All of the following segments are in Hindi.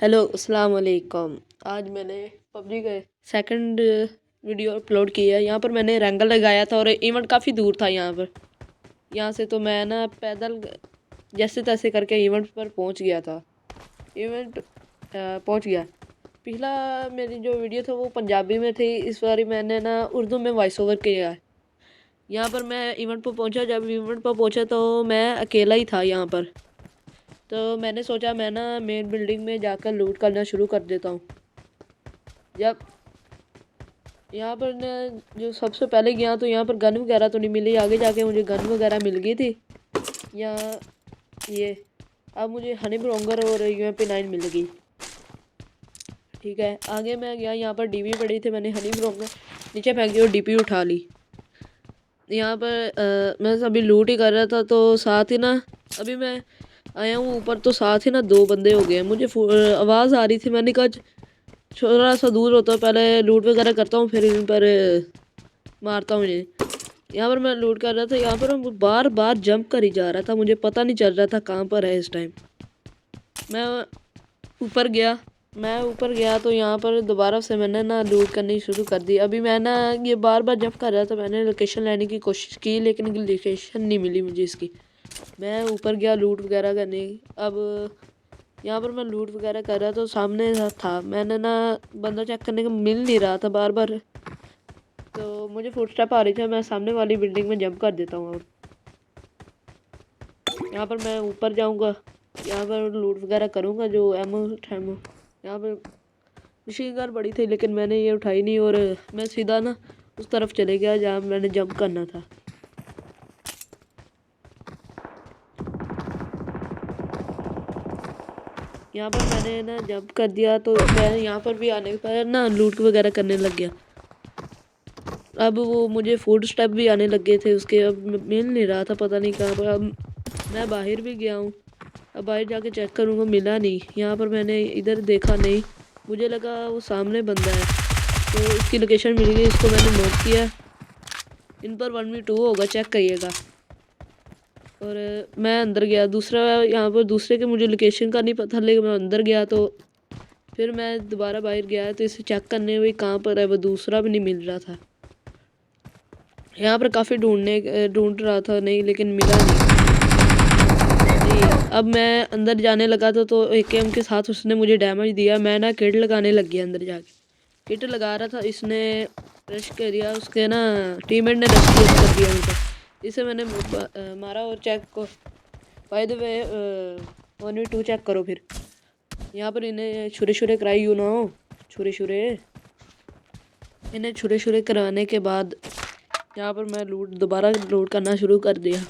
हेलो अस्सलाम वालेकुम। आज मैंने पबजी का सेकंड वीडियो अपलोड किया है। यहाँ पर मैंने रैंगल लगाया था और इवेंट काफ़ी दूर था यहाँ से तो मैं ना पैदल जैसे तैसे करके इवेंट पर पहुँच गया था। इवेंट पहुँच गया। पिछला मेरी जो वीडियो था वो पंजाबी में थी, इस बार मैंने ना उर्दू में वॉइस ओवर किया है। यहाँ पर मैं इवेंट पर पहुँचा, जब इवेंट पर पहुँचा तो मैं अकेला ही था यहाँ पर। तो मैंने सोचा मैं ना मेन बिल्डिंग में जाकर लूट करना शुरू कर देता हूँ। जब यहाँ पर न जो सबसे पहले गया तो यहाँ पर गन वगैरह तो नहीं मिली, आगे जाके मुझे गन वगैरह मिल गई थी। यहाँ ये अब मुझे हनी ब्रोंगर और UMP9 मिल गई। ठीक है, आगे मैं गया, यहाँ पर डीपी पड़ी थी, मैंने हनी ब्रोंगर नीचे फेंक दी और डीपी उठा ली। यहाँ पर मैं अभी लूट ही कर रहा था तो साथ ही ना अभी मैं आया हूँ ऊपर तो साथ ही ना दो बंदे हो गए। मुझे आवाज़ आ रही थी, मैंने कहा थोड़ा सा दूर होता हूँ, पहले लूट वगैरह करता हूँ फिर इन पर मारता हूँ इन्हें। यहाँ पर मैं लूट कर रहा था, यहाँ पर मैं बार बार जंप कर ही जा रहा था, मुझे पता नहीं चल रहा था कहाँ पर है इस टाइम। मैं ऊपर गया तो यहाँ पर दोबारा से मैंने ना लूट करनी शुरू कर दी। अभी मैं ना ये बार बार जंप कर रहा था, मैंने लोकेशन लेने की कोशिश की लेकिन लोकेशन नहीं मिली मुझे इसकी। मैं ऊपर गया लूट वगैरह करने। अब यहाँ पर मैं लूट वगैरह कर रहा तो सामने था, मैंने ना बंदा चेक करने का मिल नहीं रहा था बार बार, तो मुझे फुटस्टेप आ रही थी। मैं सामने वाली बिल्डिंग में जंप कर देता हूँ। यहाँ पर मैं ऊपर जाऊँगा, यहाँ पर लूट वगैरह करूँगा जो एमओ ठैमो। यहाँ पर मशीन गन बड़ी थी लेकिन मैंने ये उठाई नहीं और मैं सीधा ना उस तरफ चले गया जहाँ मैंने जंप करना था। यहाँ पर मैंने ना जंप कर दिया तो मैं यहाँ पर भी आने पर ना लूट वगैरह करने लग गया। अब वो मुझे फुट स्टेप भी आने लगे थे उसके, अब मिल नहीं रहा था, पता नहीं कहाँ पर। अब मैं बाहर भी गया हूँ, अब बाहर जाके चेक करूँगा, मिला नहीं। यहाँ पर मैंने इधर देखा नहीं, मुझे लगा वो सामने बंदा है तो इसकी लोकेशन मिल गई, इसको मैंने नोट किया। इन पर 1v2 होगा, चेक करिएगा। और मैं अंदर गया, दूसरा यहाँ पर दूसरे के मुझे लोकेशन का नहीं पता लेकिन मैं अंदर गया तो फिर मैं दोबारा बाहर गया तो इसे चेक करने में कहाँ पर है, वो दूसरा भी नहीं मिल रहा था। यहाँ पर काफ़ी ढूंढ रहा था नहीं लेकिन मिला नहीं। अब मैं अंदर जाने लगा तो AKM के साथ उसने मुझे डैमेज दिया। मैं ना किट लगाने लग गया, अंदर जाके किट लगा रहा था, इसने रश कर दिया, उसके ना टीममेट ने रश कर दिया मुझे, इसे मैंने मारा। और चेक को by the way 1v2 check करो। फिर यहाँ पर इन्हें छुरे कराई यू ना हो, इन्हें छुरे कराने के बाद यहाँ पर मैं दोबारा लूट करना शुरू कर दिया।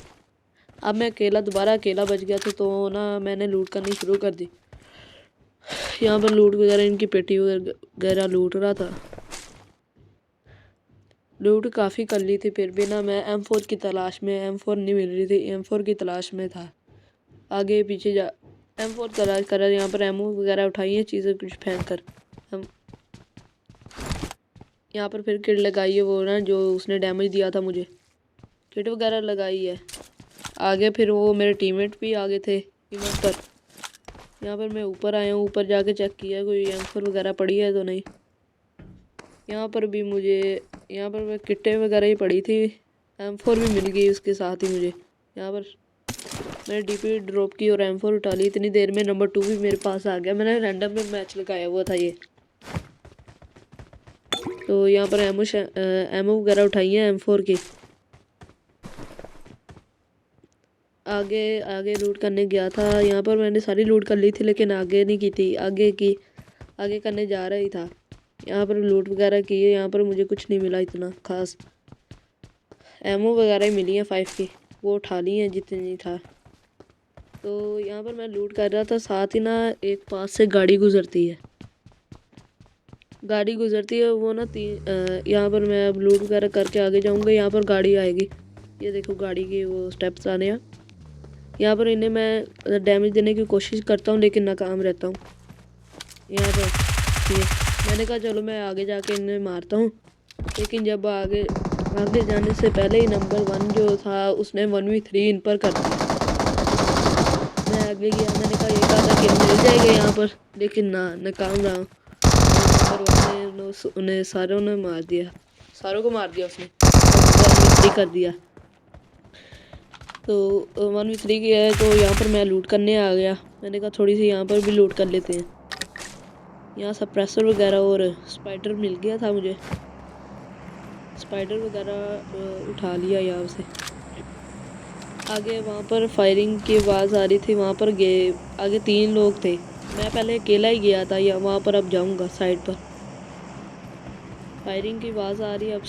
अब मैं दोबारा अकेला बच गया था तो ना मैंने लूट करनी शुरू कर दी। यहाँ पर लूट वगैरह इनकी पेटी वगैरह लूट रहा था, लूट काफ़ी कर ली थी। फिर भी ना मैं M4 की तलाश में, M4 नहीं मिल रही थी, M4 की तलाश में था। आगे पीछे जा M4 तलाश कर रहा, यहाँ पर एमओ वगैरह उठाई है, चीज़ें कुछ फेंक कर हम यहाँ पर फिर किट लगाई है, वो ना जो उसने डैमेज दिया था मुझे, किट वगैरह लगाई है। आगे फिर वो मेरे टीममेट भी आगे थे इवेंट पर। यहाँ पर मैं ऊपर आया हूँ, ऊपर जाके चेक किया कोई M4 वगैरह पड़ी है तो नहीं। यहाँ पर भी मुझे यहाँ पर किटें वगैरह ही पड़ी थी, M4 भी मिल गई उसके साथ ही मुझे। यहाँ पर मैंने DP ड्रॉप की और M4 उठा ली। इतनी देर में नंबर 2 भी मेरे पास आ गया, मैंने रैंडम में मैच लगाया हुआ था ये। तो यहाँ पर एमओ वगैरह उठाई है M4 की। आगे लूट करने गया था, यहाँ पर मैंने सारी लूट कर ली थी लेकिन आगे नहीं की थी, आगे करने जा रहा ही था। यहाँ पर लूट वगैरह की है, यहाँ पर मुझे कुछ नहीं मिला इतना खास, एमओ वगैरह ही मिली है 5 की, वो उठा ली है जितनी था। तो यहाँ पर मैं लूट कर रहा था, साथ ही ना एक पास से गाड़ी गुजरती है, वो ना यहाँ पर मैं अब लूट वगैरह करके आगे जाऊँगा, यहाँ पर गाड़ी आएगी, ये देखो गाड़ी की वो स्टेप्स आने हैं। यहाँ पर इन्हें मैं डैमेज देने की कोशिश करता हूँ लेकिन नाकाम रहता हूँ। यहाँ पर ये मैंने कहा चलो मैं आगे जाके इन्हें मारता हूँ, लेकिन जब आगे जाने से पहले ही नंबर 1 जो था उसने 1v3 इन पर कर दिया। मैं आगे गया, मैंने कहा एक आधा किल मिल जाएगा यहाँ पर, लेकिन ना, नाकाम रहा हूँ। उन्हें सारों ने मार दिया, सारों को मार दिया उसने, 1v3 कर दिया। तो 1v3 किया है, तो यहाँ पर मैं लूट करने आ गया। मैंने कहा थोड़ी सी यहाँ पर भी लूट कर लेते हैं। यहाँ सप्रेसर वगैरह और स्पाइडर मिल गया था मुझे, स्पाइडर वगैरह उठा लिया यहाँ से। आगे वहाँ पर फायरिंग की आवाज़ आ रही थी, वहाँ पर गए, आगे 3 लोग थे। मैं पहले अकेला ही गया था, या वहाँ पर अब जाऊँगा। साइड पर फायरिंग की आवाज़ आ रही है, अब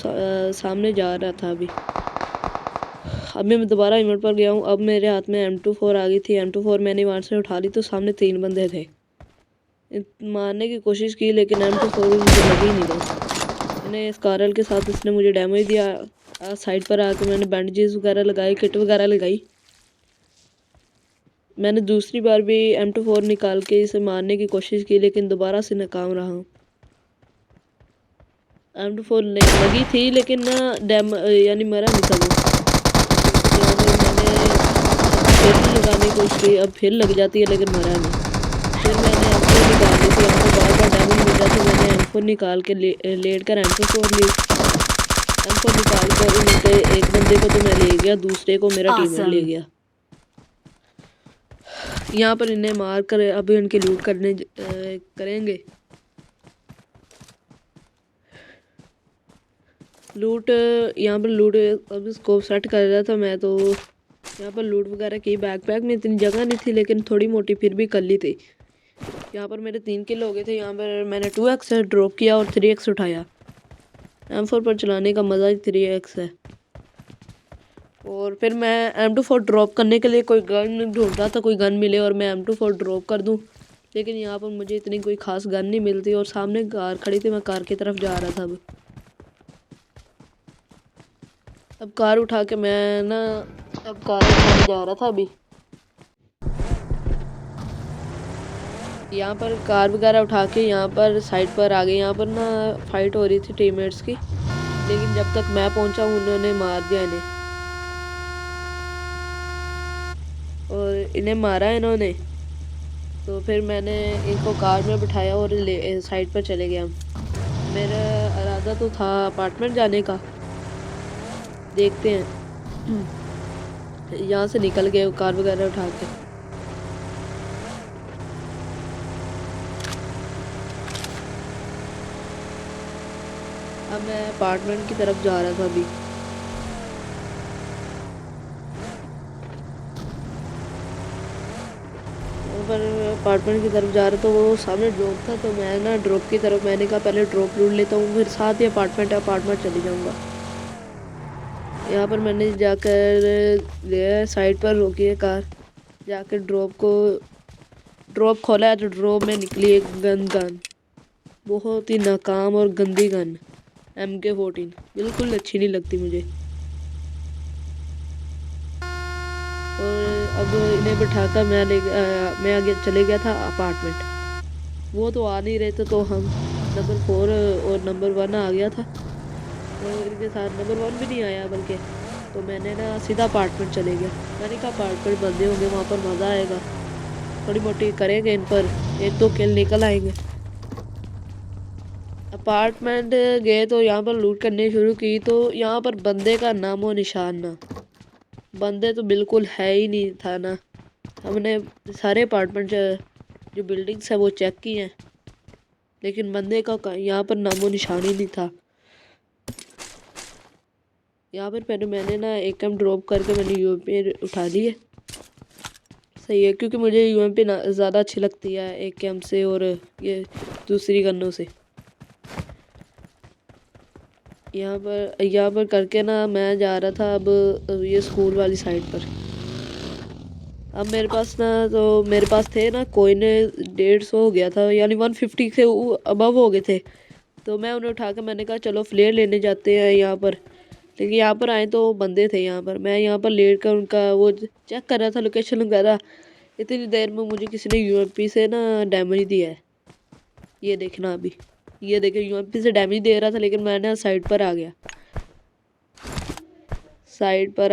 सामने जा रहा था अभी मैं दोबारा इवेंट पर गया हूँ। अब मेरे हाथ में M24 आ गई थी। M24 मैंने वहाँ से उठा ली, तो सामने 3 बंदे थे। मारने की कोशिश की, लेकिन M24 मुझे लगी ही नहीं। बस मैंने स्कारल के साथ उसने मुझे डैमेज दिया। साइड पर आकर मैंने बैंडेजेस वगैरह लगाई, किट वगैरह लगाई। मैंने दूसरी बार भी M24 निकाल के इसे मारने की कोशिश की, लेकिन दोबारा से नाकाम रहा हूँ। M24 लगी थी, लेकिन ना यानी मरा नहीं था वो। फिर लगाने की कोशिश की, अब फिर लग जाती है, लेकिन मरा नहीं। फिर मैंने M4 निकाल ली थी, हमको बार बार डैमेज मिल रहा था। मैंने M4 निकाल के लेट कर M4 ली। M4 निकाल कर उनके एक बंदे को तो मैं ले गया, दूसरे को मेरा टीममेट ले गया। यहाँ पर इन्हें मार कर अभी उनकी लूट करेंगे। लूट यहाँ पर लूट अभी स्कोप सेट कर रहा था मैं, तो यहाँ पर लूट वगैरह की। बैकपैक में इतनी जगह नहीं थी, लेकिन थोड़ी मोटी फिर भी कर ली थी। यहाँ पर मेरे 3 किल हो गए थे। यहाँ पर मैंने 2x ड्रॉप किया और 3x उठाया। M4 पर चलाने का मज़ा ही 3x है। और फिर मैं M24 ड्रॉप करने के लिए कोई गन ढूंढ रहा था, कोई गन मिले और मैं M24 ड्रॉप कर दूं, लेकिन यहाँ पर मुझे इतनी कोई ख़ास गन नहीं मिलती। और सामने कार खड़ी थी, मैं कार की तरफ जा रहा था। अब कार उठा के मैं ना कार उठाने जा रहा था अभी। यहाँ पर कार वगैरह उठा के यहाँ पर साइड पर आ गए। यहाँ पर ना फाइट हो रही थी टीममेट्स की, लेकिन जब तक मैं पहुंचा उन्होंने मार दिया इन्हें, और इन्हें मारा इन्होंने। तो फिर मैंने इनको कार में बिठाया और साइड पर चले गया। मेरा इरादा तो था अपार्टमेंट जाने का, देखते हैं। यहाँ से निकल गए कार वगैरह उठा के। अब मैं अपार्टमेंट की तरफ जा रहा था अभी। पर अपार्टमेंट की तरफ जा रहा था, वो सामने ड्रॉप था, तो मैं ना ड्रॉप की तरफ, मैंने कहा पहले ड्रॉप लूट लेता हूँ, फिर साथ ही अपार्टमेंट चली जाऊँगा। यहाँ पर मैंने जाकर साइड पर रोकी है कार, जाकर ड्रॉप खोला है, तो ड्रॉप में निकली एक गन। बहुत ही नाकाम और गंदी गन, MK14, बिल्कुल अच्छी नहीं लगती मुझे। और अब इन्हें बिठाकर मैं आगे चले गया था अपार्टमेंट। वो तो आ नहीं रहे थे, तो हम नंबर 4 और नंबर 1 आ गया था, और इनके साथ नंबर 1 भी नहीं आया बल्कि। तो मैंने ना सीधा अपार्टमेंट चले गया। मैंने कहा अपार्टमेंट बंदे होंगे, वहाँ पर मज़ा आएगा, थोड़ी मोटी करेंगे इन पर, 1-2 किल निकल आएंगे। अपार्टमेंट गए तो यहाँ पर लूट करनी शुरू की, तो यहाँ पर बंदे का नामो निशान ना, बंदे तो बिल्कुल है ही नहीं था ना। हमने सारे अपार्टमेंट जो बिल्डिंग्स है वो चेक की हैं, लेकिन बंदे का यहाँ पर नामो निशान ही नहीं था। यहाँ पर मैंने ना AKM ड्रॉप करके मैंने UMP उठा ली है। सही है, क्योंकि मुझे UMP ज़्यादा अच्छी लगती है AKM से और ये दूसरी गन्नों से। यहाँ पर करके ना मैं जा रहा था अब ये स्कूल वाली साइड पर। अब मेरे पास थे ना कोइन 150 हो गया था, यानी 150 से अबव हो गए थे। तो मैं उन्हें उठा के मैंने कहा चलो फ्लेयर लेने जाते हैं यहाँ पर, लेकिन यहाँ पर आए तो बंदे थे। यहाँ पर मैं यहाँ पर लेट कर उनका वो चेक कर रहा था, लोकेशन वगैरह। इतनी देर में मुझे किसी ने UMP से ना डैमेज दिया है, ये देखना अभी। ये देखे UMP से डैमेज दे रहा था, लेकिन मैं साइड पर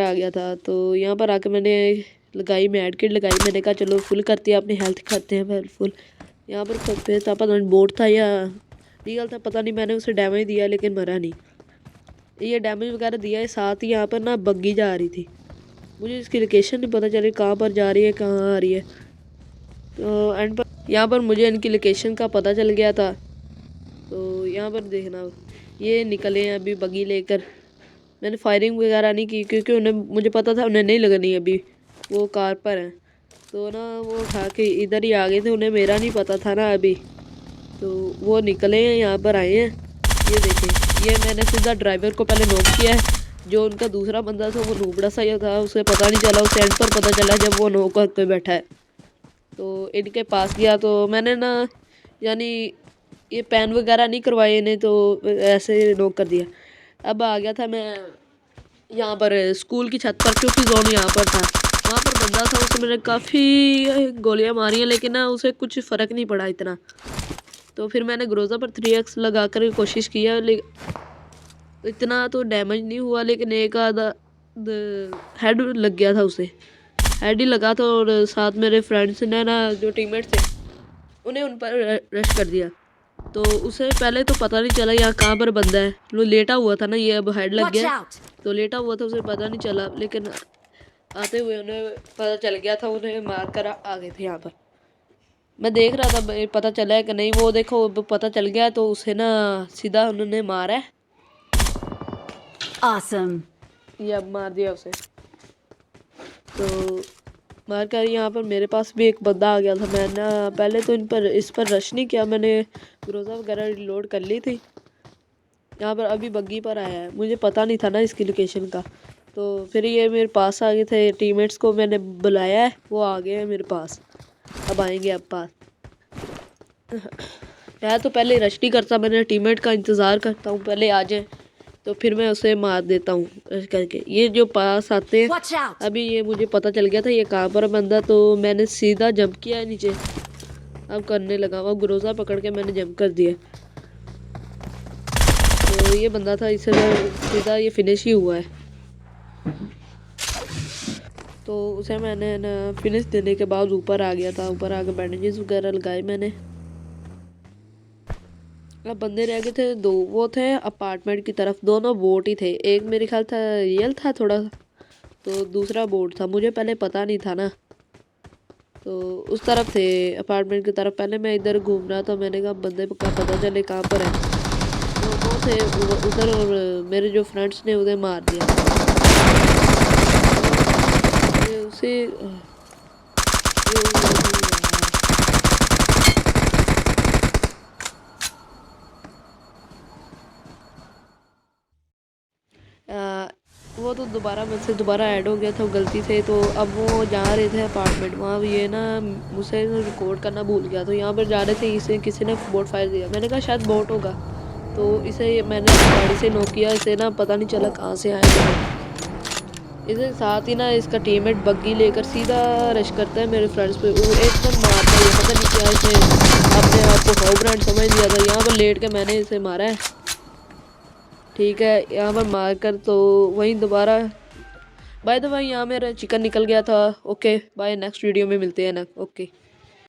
आ गया था। तो यहाँ पर आके मैंने लगाई, मैं एड किट लगाई। मैंने कहा चलो फुल करते हैं, अपनी हेल्थ करते हैं फिर फुल। यहाँ पर फिर था, पता नहीं बोट था या रियल था, पता नहीं। मैंने उसे डैमेज दिया लेकिन मरा नहीं। ये डैमेज वगैरह दिया है। साथ ही यहाँ पर ना बग्गी जा रही थी, मुझे इसकी लोकेशन नहीं पता चली कहाँ पर जा रही है, कहाँ आ रही है। तो एंड पर यहाँ पर मुझे इनकी लोकेशन का पता चल गया था। तो यहाँ पर देखना, ये निकले हैं अभी बग्गी लेकर। मैंने फायरिंग वगैरह नहीं की क्योंकि उन्हें, मुझे पता था उन्हें नहीं लगनी अभी, वो कार पर हैं। तो ना वो उठा के इधर ही आ गए थे, उन्हें मेरा नहीं पता था ना अभी। तो वो निकले हैं, यहाँ पर आए हैं। ये देखें, ये मैंने सीधा ड्राइवर को पहले नॉक किया है। जो उनका दूसरा बंदा था वो नूबड़ा सा ही था, उसे पता नहीं चला, उसे एंड पर पता चला जब वो नॉक करके बैठा है। तो इनके पास गया तो मैंने ना, यानी ये पैन वगैरह नहीं करवाए इन्हें, तो ऐसे नॉक कर दिया। अब आ गया था मैं यहाँ पर स्कूल की छत पर, क्योंकि जोन यहाँ पर था। वहाँ पर बंदा था, उसे मैंने काफ़ी गोलियाँ मारी हैं लेकिन ना उसे कुछ फ़र्क नहीं पड़ा इतना। तो फिर मैंने ग्रोज़ा पर 3x लगा कर कोशिश किया, लेकिन इतना तो डैमेज नहीं हुआ, लेकिन एक आधा हेड लग गया था उसे, हेड ही लगा था। और साथ मेरे फ्रेंड्स ने ना, जो टीममेट थे, उन्हें उन पर रश कर दिया। तो उसे पहले तो पता नहीं चला यहाँ कहाँ पर बंदा है, वो लेटा हुआ था ना, ये अब हेड लग गया तो लेटा हुआ था, उसे पता नहीं चला। लेकिन आते हुए उन्हें पता चल गया था, उन्हें मार कर आ गए थे यहाँ पर। मैं देख रहा था पता चला है कि नहीं, वो देखो पता चल गया तो उसे ना सीधा उन्होंने मारा है। Awesome. ये अब मार दिया उसे। तो मार कर यहाँ पर मेरे पास भी एक बंदा आ गया था। मैंने पहले तो इस पर रश नहीं किया, मैंने ग्रोज़ा वगैरह रिलोड कर ली थी। यहाँ पर अभी बग्गी पर आया है, मुझे पता नहीं था ना इसकी लोकेशन का। तो फिर ये मेरे पास आ गए थे, टीममेट्स को मैंने बुलाया है, वो आ गए हैं मेरे पास, अब आएंगे अब पास। मैं तो पहले रश नहीं करता, मैंने टीममेट का इंतज़ार करता हूँ पहले आ जाए, तो फिर मैं उसे मार देता हूँ रश करके। ये जो पास आते हैं, अभी ये मुझे पता चल गया था ये कहाँ पर बंदा, तो मैंने सीधा जंप किया है नीचे। अब करने लगा, वो ग्रोज़ा पकड़ के मैंने जंप कर दिया। तो ये बंदा था, इससे सीधा ये फिनिश ही हुआ है। तो उसे मैंने ना फिनिश देने के बाद ऊपर आ गया था, ऊपर आकर बैंडेजेस वगैरह लगाए मैंने। अब बंदे रह गए थे दो, वो थे अपार्टमेंट की तरफ, दोनों बोट ही थे। एक मेरे ख्याल था रियल था थोड़ा, तो दूसरा बोट था, मुझे पहले पता नहीं था ना। तो उस तरफ थे अपार्टमेंट की तरफ। पहले मैं इधर घूम रहा था, मैंने कहा बंदे का पता चले कहाँ पर है। तो वो थे उधर, और मेरे जो फ्रेंड्स ने उन्हें मार दिया। उसे वो तो दोबारा मुझसे दोबारा ऐड हो गया था गलती से। तो अब वो जा रहे थे अपार्टमेंट, वहाँ ये ना मुझसे रिकॉर्ड करना भूल गया, तो यहाँ पर जा रहे थे, इसे किसी ने बोट फायर दिया। मैंने कहा शायद बोट होगा, तो इसे मैंने गाड़ी से नॉक किया। इसे ना पता नहीं चला कहाँ से आया। इसके साथ ही ना इसका टीममेट बग्गी लेकर सीधा रश करता है मेरे फ्रेंड्स पे, वो एकदम मारता है। पता नहीं क्या इसे अपने आप को हाउ ब्रांड समझ लिया था। यहाँ पर लेट के मैंने इसे मारा है, ठीक है। यहाँ पर मार कर तो वहीं दोबारा, बाय द वे यहाँ मेरा चिकन निकल गया था। ओके बाय, नेक्स्ट वीडियो में मिलते हैं ना। ओके।